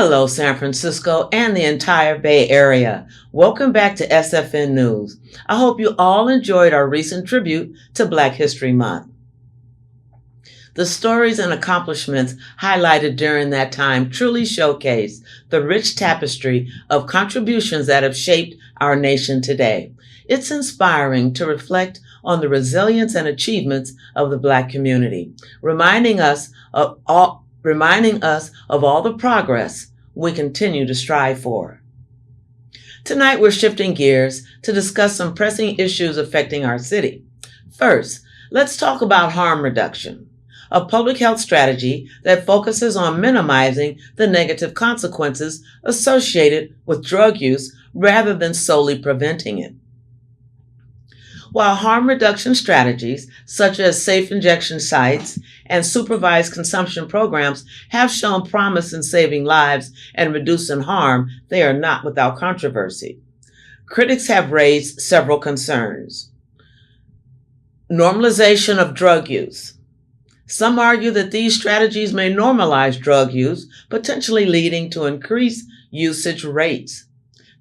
Hello, San Francisco and the entire Bay Area. Welcome back to SFN News. I hope you all enjoyed our recent tribute to Black History Month. The stories and accomplishments highlighted during that time truly showcase the rich tapestry of contributions that have shaped our nation today. It's inspiring to reflect on the resilience and achievements of the Black community, reminding us of all the progress we continue to strive for. Tonight, we're shifting gears to discuss some pressing issues affecting our city. First, let's talk about harm reduction, a public health strategy that focuses on minimizing the negative consequences associated with drug use rather than solely preventing it. While harm reduction strategies, such as safe injection sites and supervised consumption programs, have shown promise in saving lives and reducing harm, they are not without controversy. Critics have raised several concerns. Normalization of drug use. Some argue that these strategies may normalize drug use, potentially leading to increased usage rates.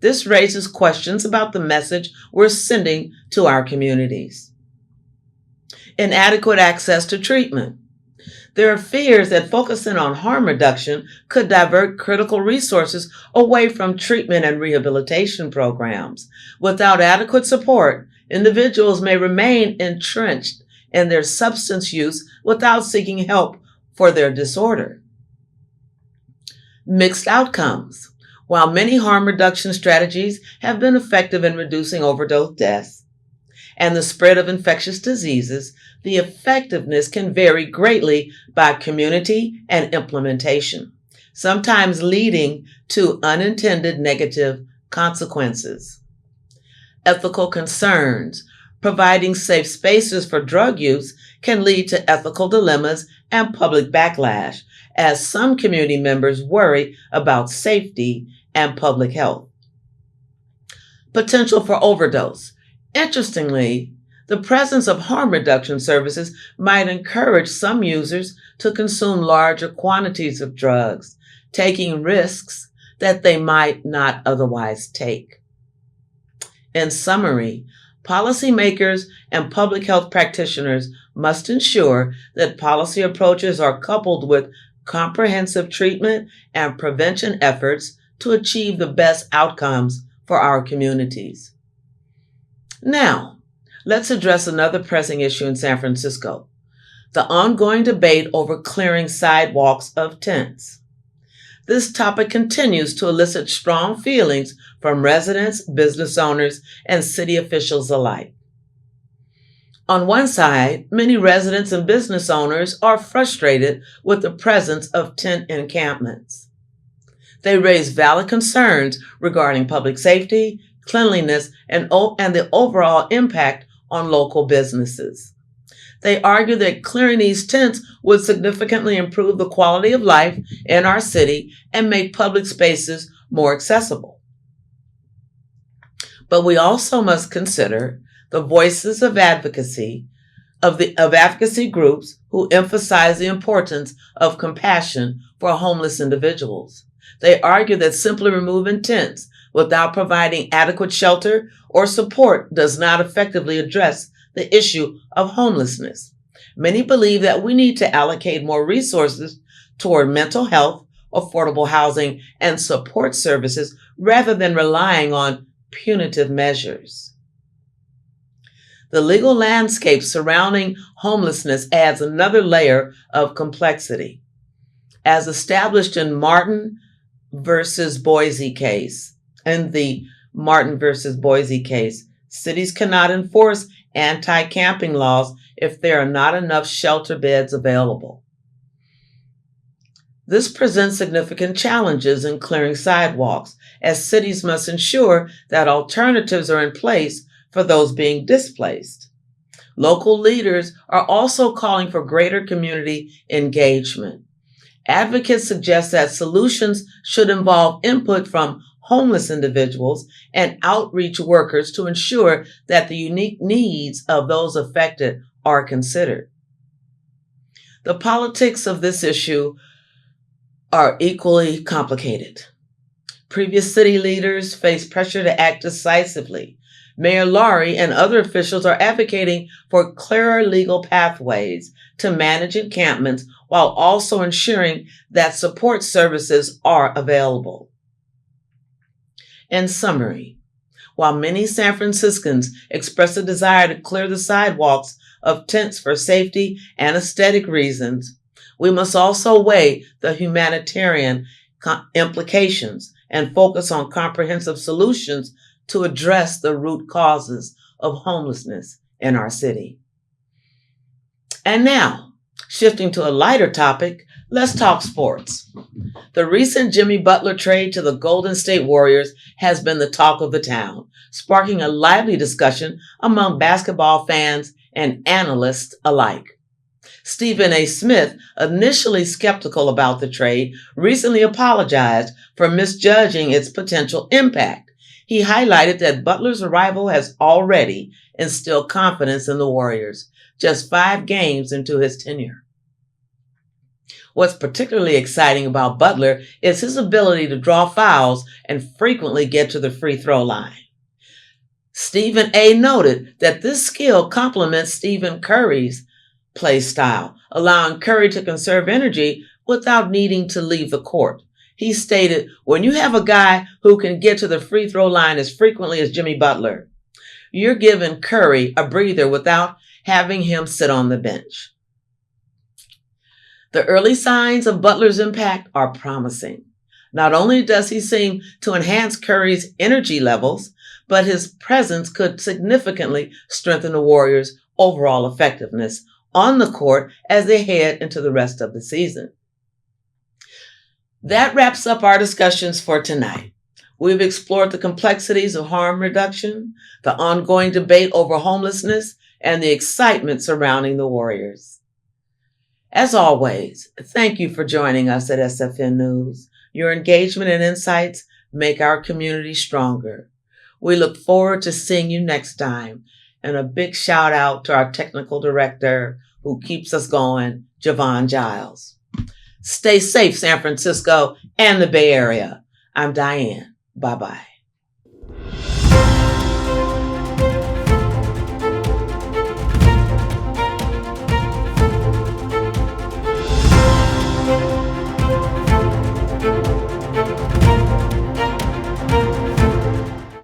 This raises questions about the message we're sending to our communities. Inadequate access to treatment. There are fears that focusing on harm reduction could divert critical resources away from treatment and rehabilitation programs. Without adequate support, individuals may remain entrenched in their substance use without seeking help for their disorder. Mixed outcomes. While many harm reduction strategies have been effective in reducing overdose deaths and the spread of infectious diseases, the effectiveness can vary greatly by community and implementation, sometimes leading to unintended negative consequences. Ethical concerns. Providing safe spaces for drug use can lead to ethical dilemmas and public backlash, as some community members worry about safety and public health. Potential for overdose. Interestingly, the presence of harm reduction services might encourage some users to consume larger quantities of drugs, taking risks that they might not otherwise take. In summary, policymakers and public health practitioners must ensure that policy approaches are coupled with comprehensive treatment and prevention efforts to achieve the best outcomes for our communities. Now, let's address another pressing issue in San Francisco, the ongoing debate over clearing sidewalks of tents. This topic continues to elicit strong feelings from residents, business owners, and city officials alike. On one side, many residents and business owners are frustrated with the presence of tent encampments. They raise valid concerns regarding public safety, cleanliness, and the overall impact on local businesses. They argue that clearing these tents would significantly improve the quality of life in our city and make public spaces more accessible. But we also must consider the voices of advocacy groups who emphasize the importance of compassion for homeless individuals. They argue that simply removing tents without providing adequate shelter or support does not effectively address the issue of homelessness. Many believe that we need to allocate more resources toward mental health, affordable housing, and support services rather than relying on punitive measures. The legal landscape surrounding homelessness adds another layer of complexity. As established in the Martin versus Boise case, cities cannot enforce anti-camping laws if there are not enough shelter beds available. This presents significant challenges in clearing sidewalks, as cities must ensure that alternatives are in place for those being displaced. Local leaders are also calling for greater community engagement. Advocates suggest that solutions should involve input from homeless individuals and outreach workers to ensure that the unique needs of those affected are considered. The politics of this issue are equally complicated. Previous city leaders face pressure to act decisively. Mayor Laurie and other officials are advocating for clearer legal pathways to manage encampments while also ensuring that support services are available. In summary, while many San Franciscans express a desire to clear the sidewalks of tents for safety and aesthetic reasons, we must also weigh the humanitarian implications and focus on comprehensive solutions to address the root causes of homelessness in our city. And now, shifting to a lighter topic, let's talk sports. The recent Jimmy Butler trade to the Golden State Warriors has been the talk of the town, sparking a lively discussion among basketball fans and analysts alike. Stephen A. Smith, initially skeptical about the trade, recently apologized for misjudging its potential impact. He highlighted that Butler's arrival has already instilled confidence in the Warriors, just 5 games into his tenure. What's particularly exciting about Butler is his ability to draw fouls and frequently get to the free throw line. Stephen A. noted that this skill complements Stephen Curry's play style, allowing Curry to conserve energy without needing to leave the court. He stated, "When you have a guy who can get to the free throw line as frequently as Jimmy Butler, you're giving Curry a breather without having him sit on the bench." The early signs of Butler's impact are promising. Not only does he seem to enhance Curry's energy levels, but his presence could significantly strengthen the Warriors' overall effectiveness on the court as they head into the rest of the season. That wraps up our discussions for tonight. We've explored the complexities of harm reduction, the ongoing debate over homelessness, and the excitement surrounding the Warriors. As always, thank you for joining us at SFN News. Your engagement and insights make our community stronger. We look forward to seeing you next time. And a big shout out to our technical director who keeps us going, Javon Giles. Stay safe, San Francisco and the Bay Area. I'm Diane. Bye-bye.